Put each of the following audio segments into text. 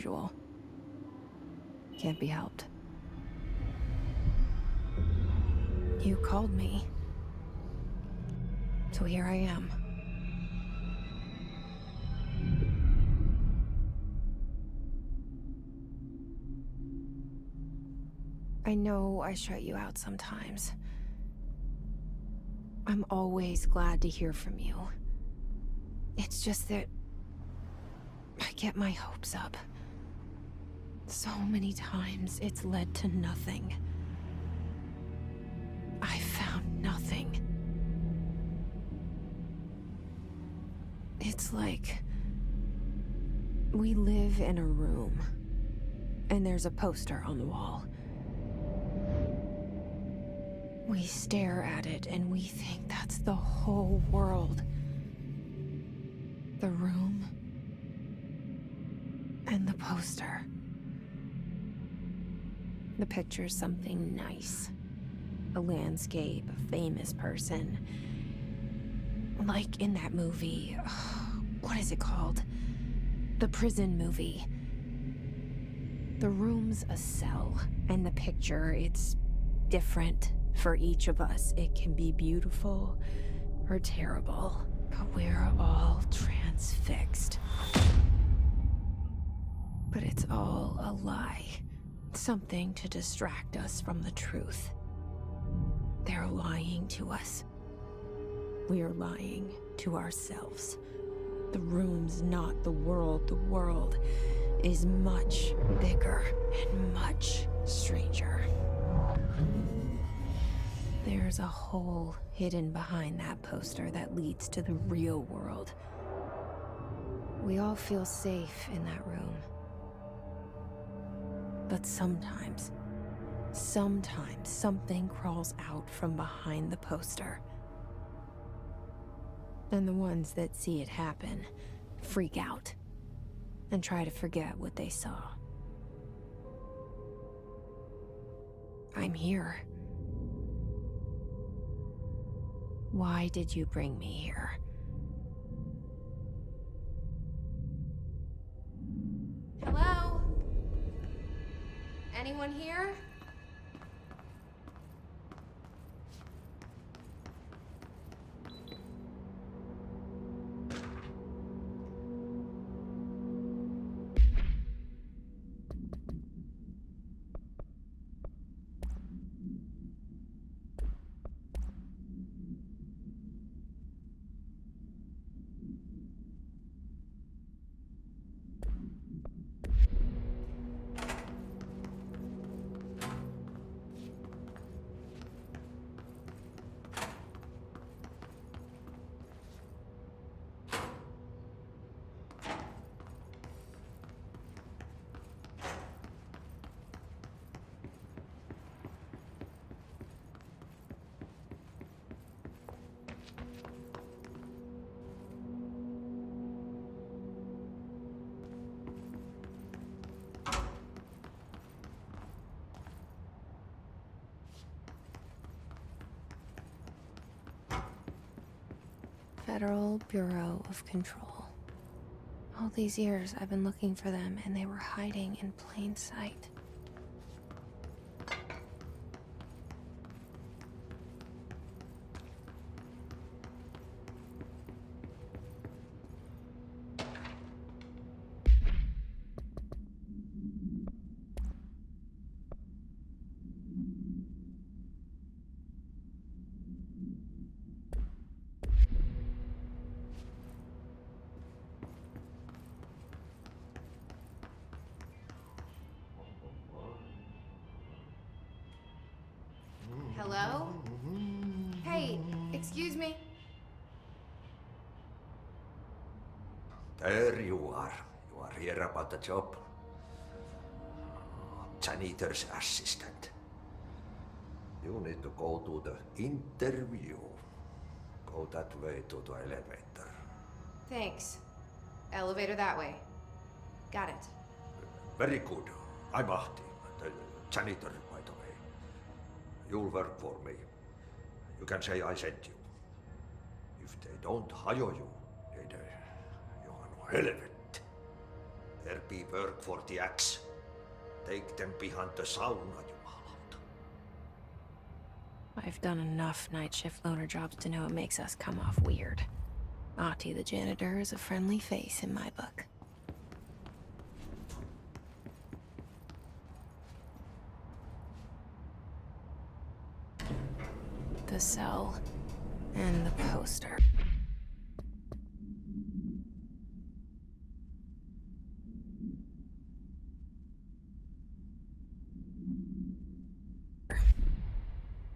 usual. Can't be helped. You called me. So here I am. I know I shut you out sometimes. I'm always glad to hear from you. It's just that I get my hopes up. So many times it's led to nothing. I found nothing. It's like we live in a room, and there's a poster on the wall. We stare at it and we think that's the whole world. The room and the poster. The picture's something nice. A landscape, a famous person. Like in that movie, what is it called? The prison movie. The room's a cell, and the picture, it's different for each of us. It can be beautiful or terrible, but we're all transfixed. But it's all a lie. Something to distract us from the truth. They're lying to us. We're lying to ourselves. The room's not the world. The world is much bigger and much stranger. There's a hole hidden behind that poster that leads to the real world. We all feel safe in that room. But sometimes something crawls out from behind the poster. And the ones that see it happen freak out and try to forget what they saw. I'm here. Why did you bring me here? Hello? Anyone here? Federal Bureau of Control. All these years I've been looking for them, and they were hiding in plain sight. Hello? Hey, excuse me. There you are. You are here about the job. Janitor's assistant. You need to go to the interview. Go that way to the elevator. Thanks. Elevator that way. Got it. Very good. I'm Ahti, the janitor, by the way. You'll work for me. You can say I sent you. If they don't hire you, niin Johan on helvetti. There be work for the axe. Take them behind the sauna, jumalauta. I've done enough night shift loner jobs to know it makes us come off weird. Ahti the janitor is a friendly face in my book. The cell and the poster.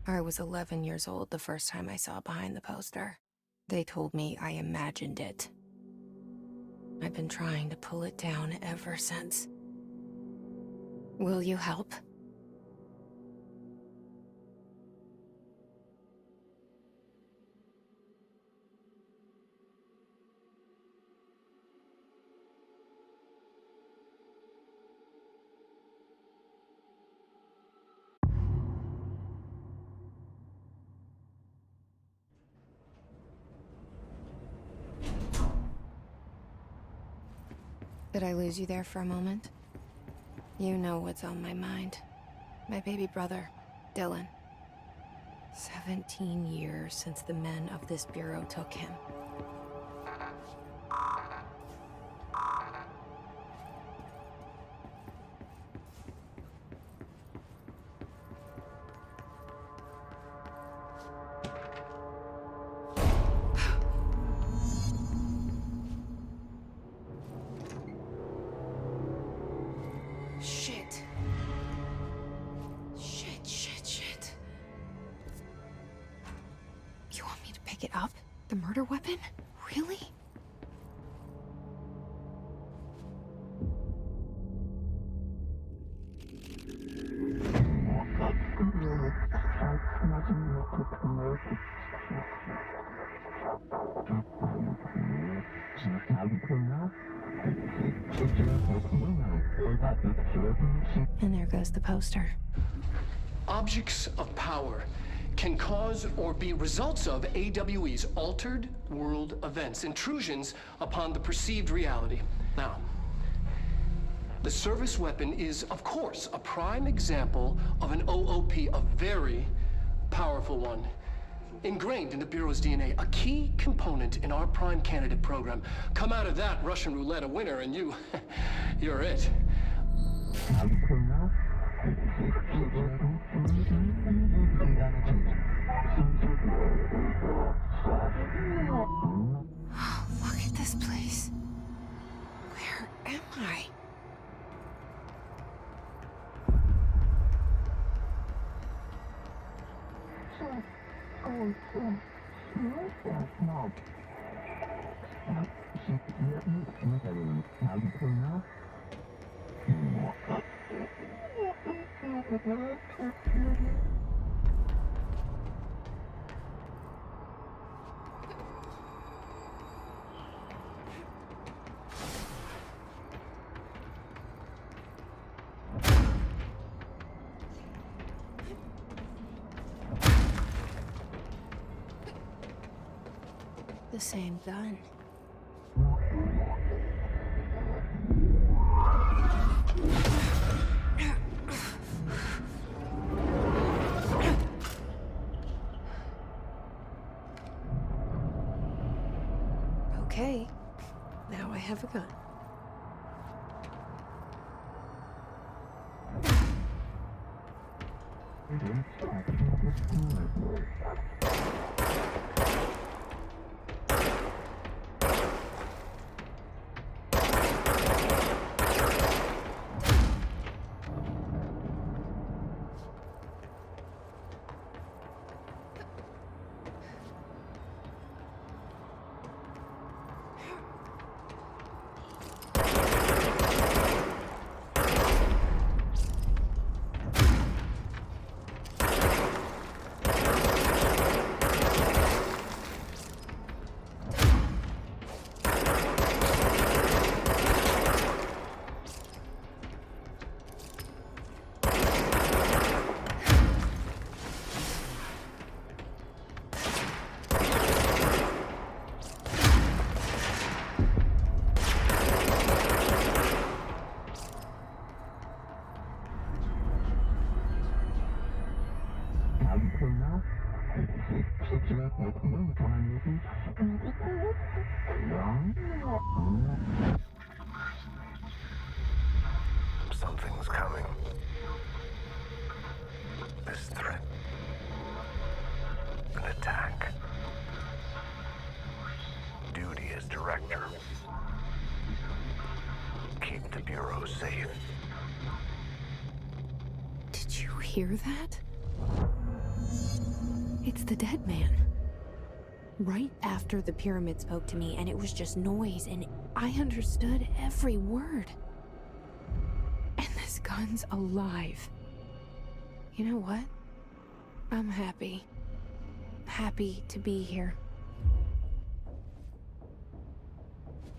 I was 11 years old the first time I saw behind the poster. They told me I imagined it. I've been trying to pull it down ever since. Will you help? Did I lose you there for a moment? You know what's on my mind. My baby brother, Dylan. 17 years since the men of this bureau took him. Pick it up? The murder weapon? Really? And there goes the poster. Objects of power can cause or be results of AWE's altered world events, intrusions upon the perceived reality. Now, the service weapon is, of course, a prime example of an OOP, a very powerful one, ingrained in the Bureau's DNA, a key component in our prime candidate program. Come out of that Russian roulette a winner and you're it. Oh, look at this place. Where am I? The same gun. Okay, now I have a gun. Something's coming. This threat. An attack. Duty as director. Keep the Bureau safe. Did you hear that? It's the dead man. Right after the pyramid spoke to me, and it was just noise, and I understood every word. And this gun's alive. You know what? I'm happy. Happy to be here.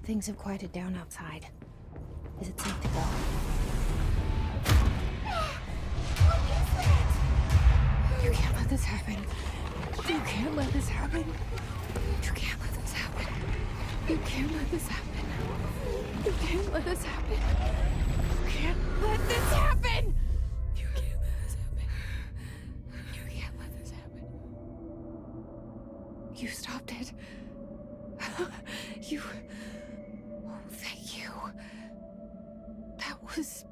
Things have quieted down outside. Is it safe to go? What is that? You can't let this happen. You can't let this happen. You can't let this happen. You can't let this happen. You can't let this happen. You can't let this happen. You can't let this happen. You can't let this happen. You stopped it. You... Oh, thank you. That was...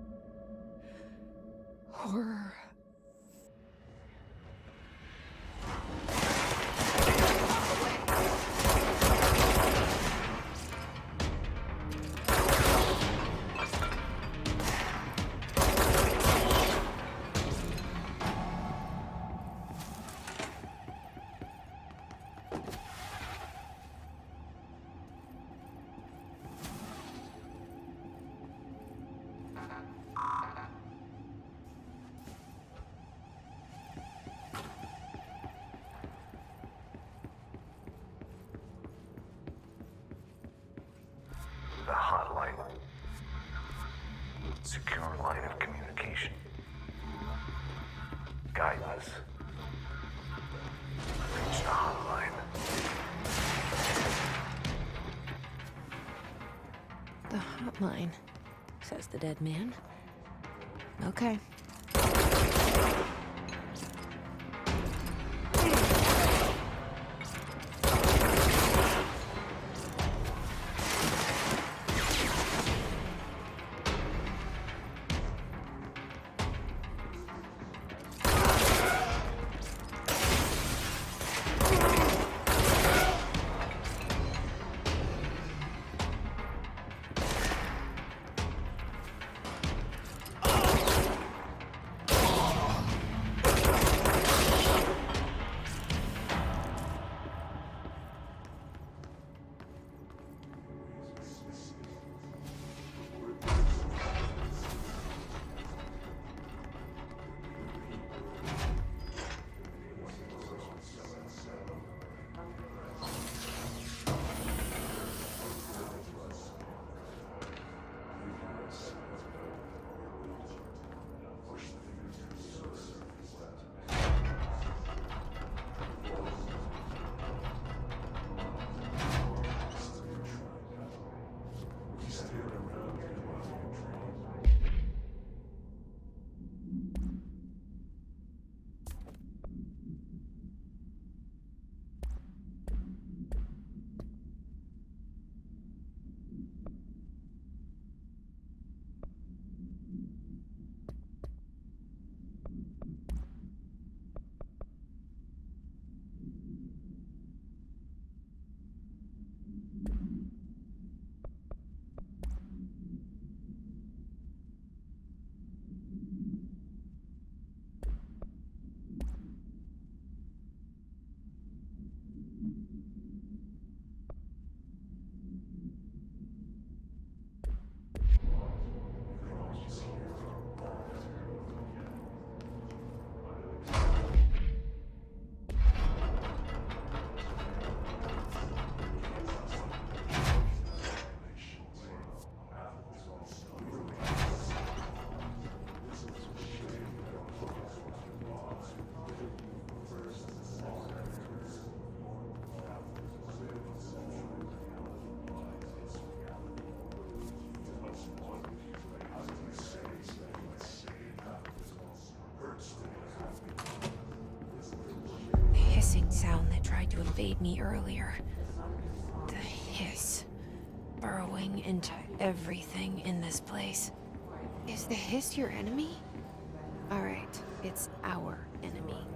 horror. The hotline. Secure line of communication. Guidance. Reach the hotline. The hotline, says the dead man. Okay. tried to invade me earlier. The hiss. Burrowing into everything in this place. Is the hiss your enemy? Alright, it's our enemy.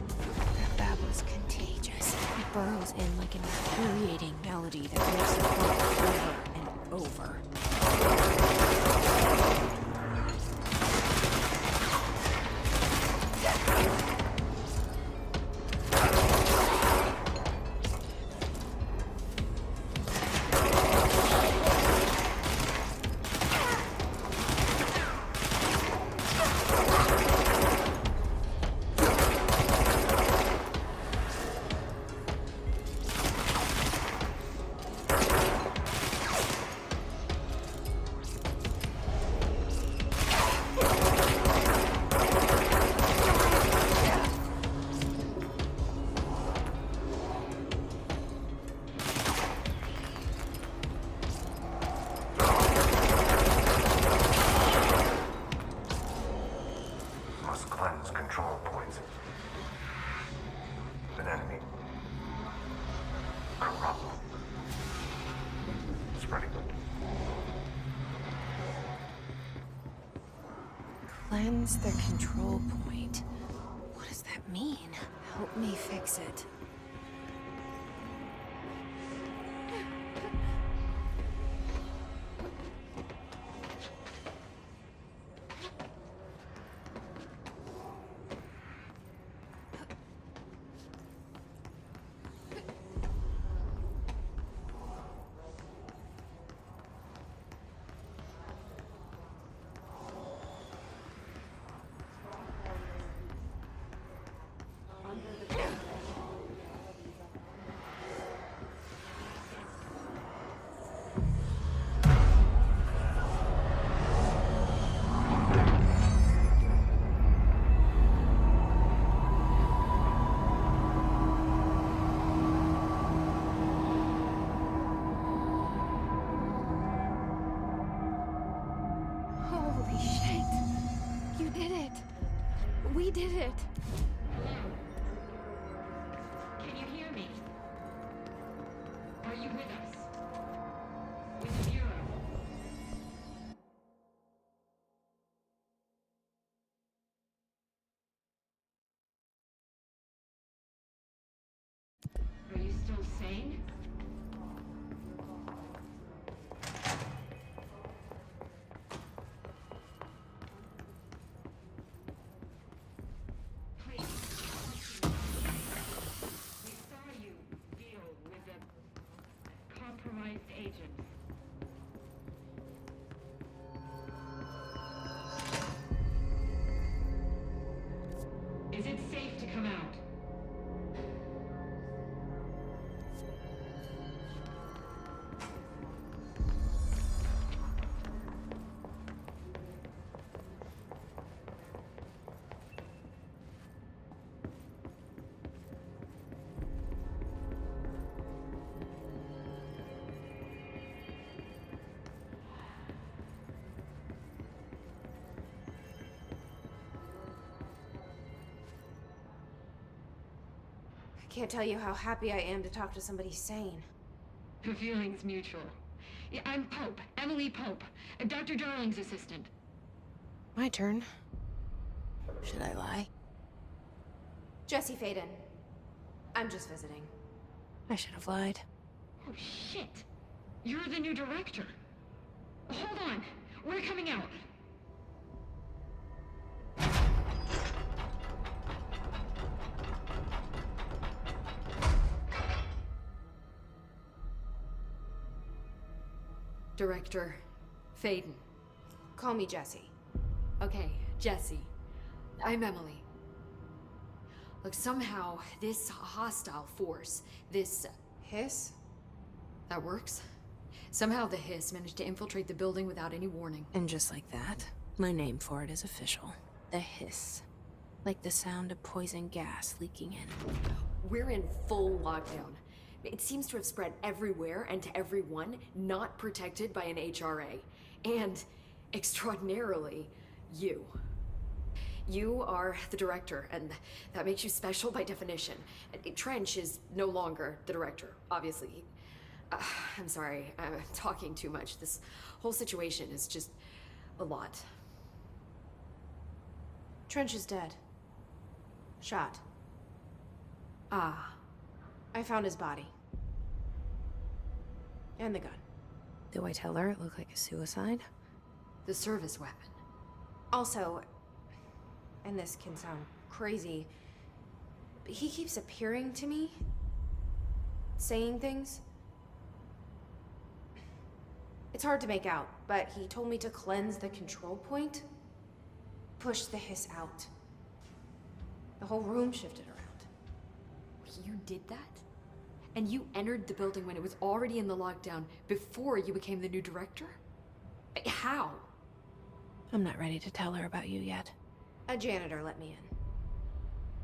That babble's contagious. It burrows in like an infuriating melody that makes you think over and over. Cleanse the control point. What does that mean? Help me fix it. We did it! Can you hear me? Are you with us? With the Bureau? Are you still sane? Agents. Is it safe to come out? I can't tell you how happy I am to talk to somebody sane. The feeling's mutual. Yeah, I'm Pope, Emily Pope, Dr. Darling's assistant. My turn. Should I lie? Jesse Faden. I'm just visiting. I should have lied. Oh, shit. You're the new director. Hold on. We're coming out. Director Faden. Call me Jesse. Okay, Jesse. I'm Emily. Look, somehow this hostile force, this Hiss? that works. Somehow the hiss managed to infiltrate the building without any warning. And just like that, my name for it is official. The hiss. Like the sound of poison gas leaking in. We're in full lockdown. It seems to have spread everywhere and to everyone not protected by an HRA. And, extraordinarily, you. You are the director, and that makes you special by definition. Trench is no longer the director, obviously. I'm sorry, I'm talking too much. This whole situation is just a lot. Trench is dead. Shot. Ah. I found his body. And the gun. Do I tell her it looked like a suicide? The service weapon. Also, and this can sound crazy, but he keeps appearing to me, saying things. It's hard to make out, but he told me to cleanse the control point, push the hiss out. The whole room shifted around. You did that? And you entered the building when it was already in the lockdown before you became the new director? How? I'm not ready to tell her about you yet. A janitor let me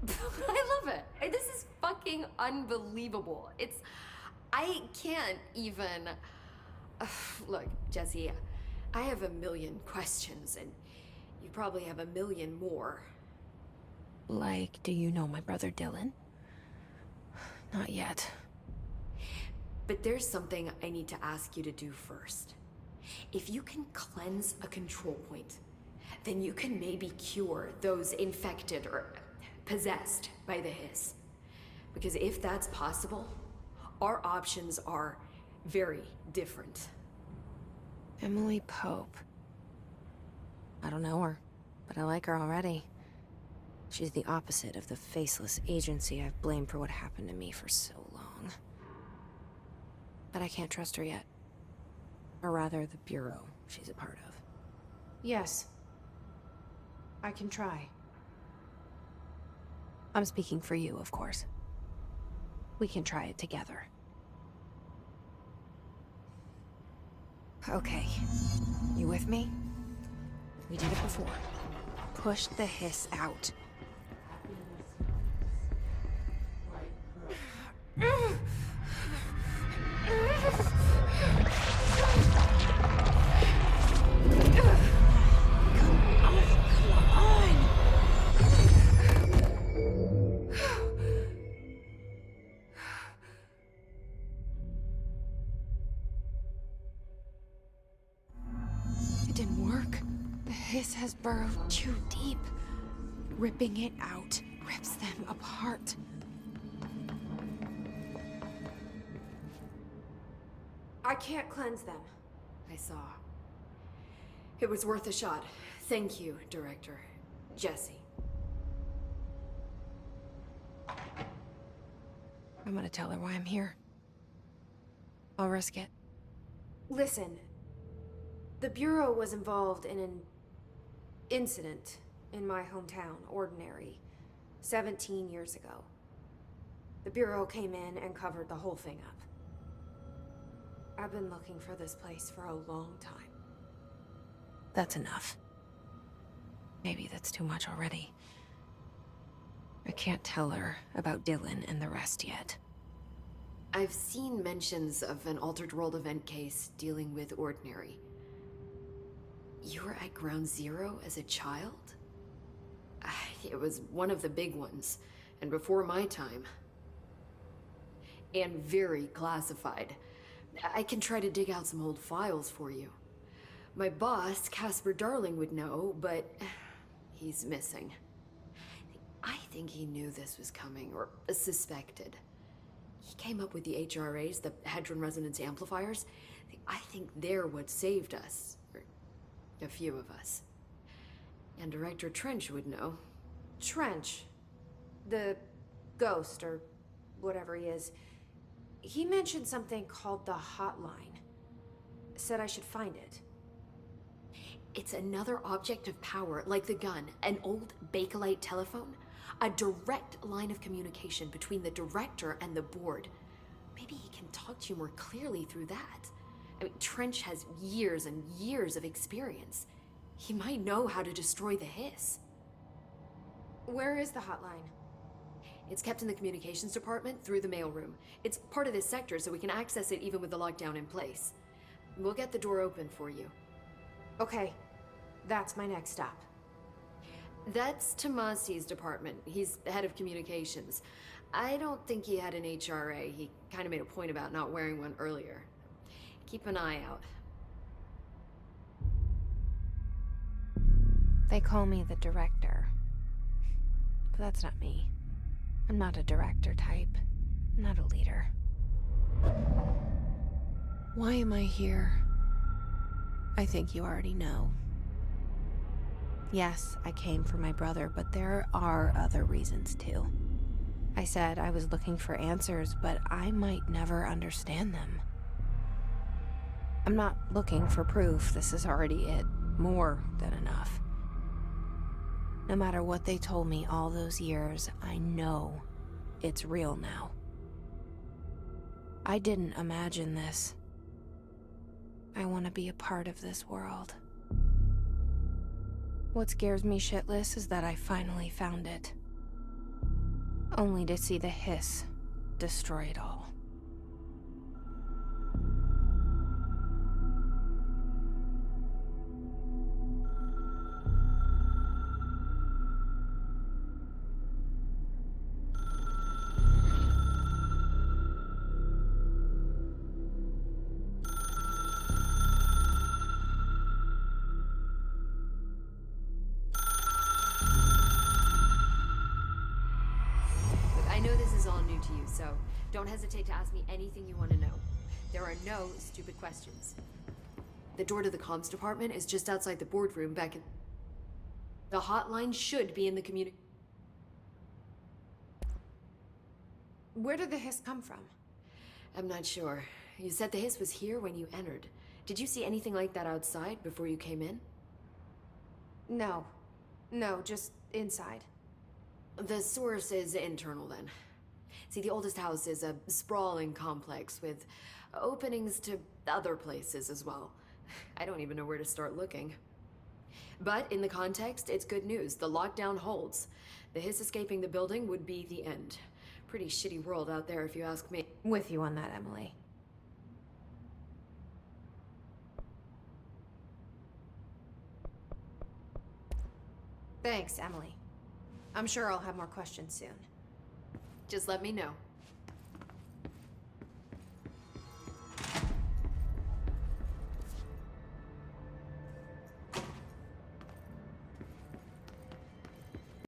in. I love it. This is fucking unbelievable. I can't even... Look, Jesse, I have a million questions, and you probably have a million more. Like, do you know my brother Dylan? Not yet. But there's something I need to ask you to do first. If you can cleanse a control point, then you can maybe cure those infected or possessed by the hiss. Because if that's possible, our options are very different. Emily Pope. I don't know her, but I like her already. She's the opposite of the faceless agency I've blamed for what happened to me for so long. But I can't trust her yet. Or rather, the Bureau she's a part of. Yes. I can try. I'm speaking for you, of course. We can try it together. Okay. You with me? We did it before. Push the hiss out. It didn't work. The hiss has burrowed too deep. Ripping it out rips them apart. I can't cleanse them. I saw. It was worth a shot. Thank you, Director. Jesse. I'm gonna tell her why I'm here. I'll risk it. Listen. The Bureau was involved in an incident in my hometown, Ordinary, 17 years ago. The Bureau came in and covered the whole thing up. I've been looking for this place for a long time. That's enough. Maybe that's too much already. I can't tell her about Dylan and the rest yet. I've seen mentions of an Altered World event case dealing with Ordinary. You were at Ground Zero as a child? It was one of the big ones, and before my time. And very classified. I can try to dig out some old files for you. My boss, Casper Darling, would know, but he's missing. I think he knew this was coming, or suspected. He came up with the HRAs, the Hadron Resonance Amplifiers. I think they're what saved us. Or a few of us. And Director Trench would know. Trench? The ghost, or whatever he is. He mentioned something called the hotline. Said I should find it. It's another object of power, like the gun, an old Bakelite telephone. A direct line of communication between the director and the board. Maybe he can talk to you more clearly through that. I mean, Trench has years and years of experience. He might know how to destroy the hiss. Where is the hotline? It's kept in the communications department through the mailroom. It's part of this sector, so we can access it even with the lockdown in place. We'll get the door open for you. Okay, that's my next stop. That's Tomasi's department. He's the head of communications. I don't think he had an HRA. He kind of made a point about not wearing one earlier. Keep an eye out. They call me the director. But that's not me. I'm not a director type. I'm not a leader. Why am I here? I think you already know. Yes, I came for my brother, but there are other reasons too. I said I was looking for answers, but I might never understand them. I'm not looking for proof. This is already it. More than enough. No matter what they told me all those years, I know it's real now. I didn't imagine this. I want to be a part of this world. What scares me shitless is that I finally found it. Only to see the hiss destroy it all. I know this is all new to you, so don't hesitate to ask me anything you want to know. There are no stupid questions. The door to the comms department is just outside the boardroom back in... The hotline should be in the community. Where did the hiss come from? I'm not sure. You said the hiss was here when you entered. Did you see anything like that outside before you came in? No. No, just inside. The source is internal, then. See, the oldest house is a sprawling complex with openings to other places as well. I don't even know where to start looking. But in the context, it's good news. The lockdown holds. The hiss escaping the building would be the end. Pretty shitty world out there, if you ask me. With you on that, Emily. Thanks, Emily. I'm sure I'll have more questions soon. Just let me know.